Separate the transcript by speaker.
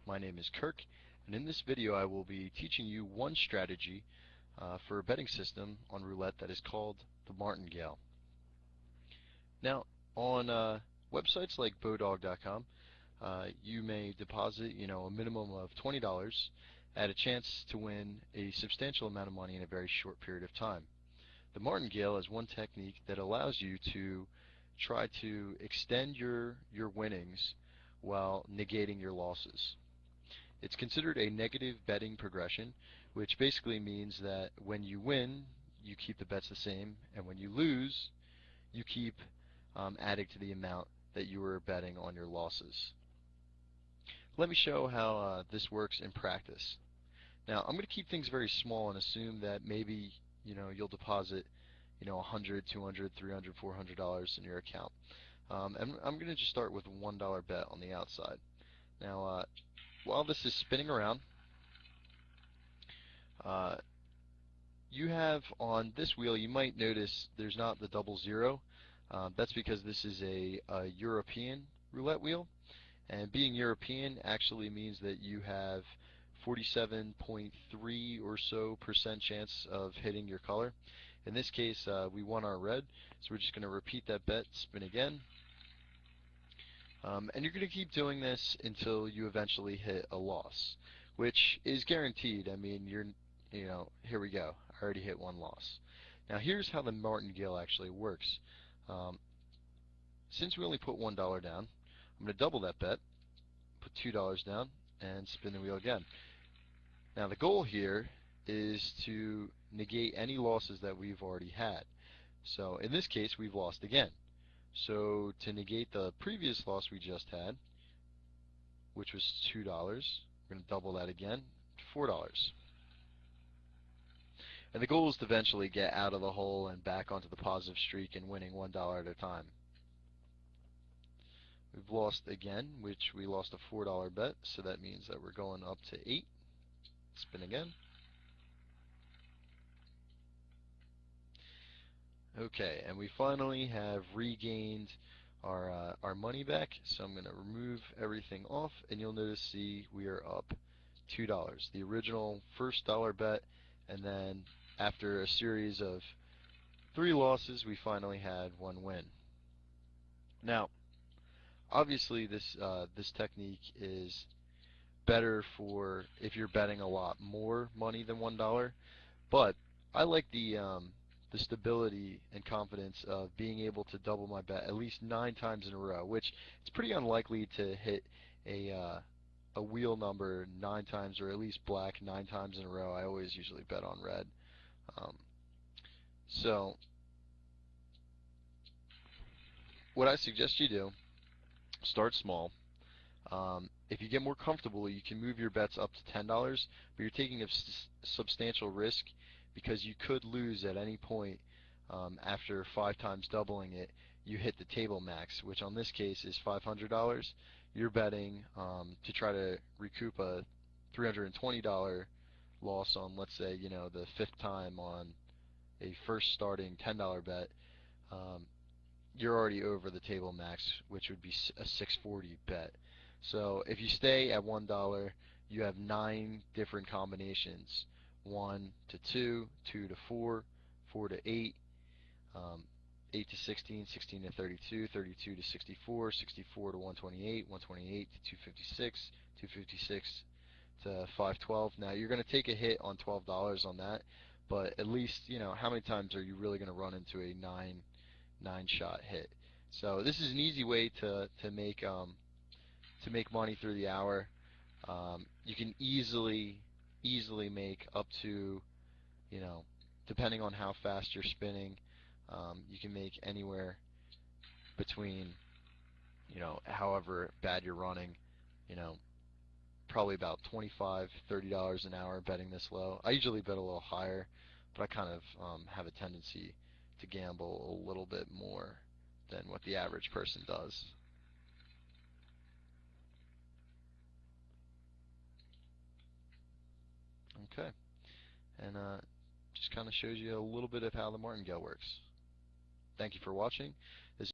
Speaker 1: My name is Kirk, and in this video I will be teaching you one strategy for a betting system on roulette that is called the Martingale. Now, on websites like Bodog.com, you may deposit, a minimum of $20 at a chance to win a substantial amount of money in a very short period of time. The Martingale is one technique that allows you to try to extend your winnings while negating your losses. It's considered a negative betting progression, which basically means that when you win, you keep the bets the same, and when you lose, you keep adding to the amount that you were betting on your losses. Let me show how this works in practice. Now, I'm going to keep things very small and assume that maybe you'll deposit $100, $200, $300, $400 in your account. And I'm going to just start with a $1 bet on the outside. Now, while this is spinning around, you have on this wheel, you might notice there's not the double zero. That's because this is a European roulette wheel, and being European actually means that you have 47.3 or so % chance of hitting your color. In this case, we won our red, so we're just going to repeat that bet, spin again, and you're going to keep doing this until you eventually hit a loss, which is guaranteed. I mean, here we go. I already hit one loss. Now, here's how the Martingale actually works. Since we only put $1 down, I'm going to double that bet, put $2 down, and spin the wheel again. Now, the goal here is to negate any losses that we've already had. So in this case, we've lost again. So to negate the previous loss we just had, which was $2, we're going to double that again to $4. And the goal is to eventually get out of the hole and back onto the positive streak and winning $1 at a time. We've lost again, which we lost a $4 bet, so that means that we're going up to 8. Spin again. Okay, and we finally have regained our money back, so I'm going to remove everything off, and you'll notice, we are up $2. The original first dollar bet, and then after a series of 3 losses, we finally had 1 win. Now, obviously, this technique is better for if you're betting a lot more money than $1, but I like the stability and confidence of being able to double my bet at least 9 times in a row, which it's pretty unlikely to hit a wheel number 9 times, or at least black 9 times in a row. I always usually bet on red. So what I suggest you do, start small. If you get more comfortable, you can move your bets up to $10, but you're taking a substantial risk because you could lose at any point. After 5 times doubling it, you hit the table max, which on this case is $500. You're betting to try to recoup a $320 loss on, let's say, the 5th time on a first starting $10 bet. You're already over the table max, which would be a $640 bet. So if you stay at $1, you have 9 different combinations: 1 to 2, 2 to 4, 4 to 8, 8 to 16, 16 to 32, 32 to 64, 64 to 128, 128 to 256, 256 to 512. Now you're going to take a hit on $12 on that, but at least how many times are you really going to run into a 9 shot hit? So this is an easy way to make money through the hour. You can easily make up to, depending on how fast you're spinning, you can make anywhere between, however bad you're running, probably about $25, $30 an hour betting this low. I usually bet a little higher, but I kind of have a tendency to gamble a little bit more than what the average person does. Okay, and just kind of shows you a little bit of how the Martingale works. Thank you for watching. This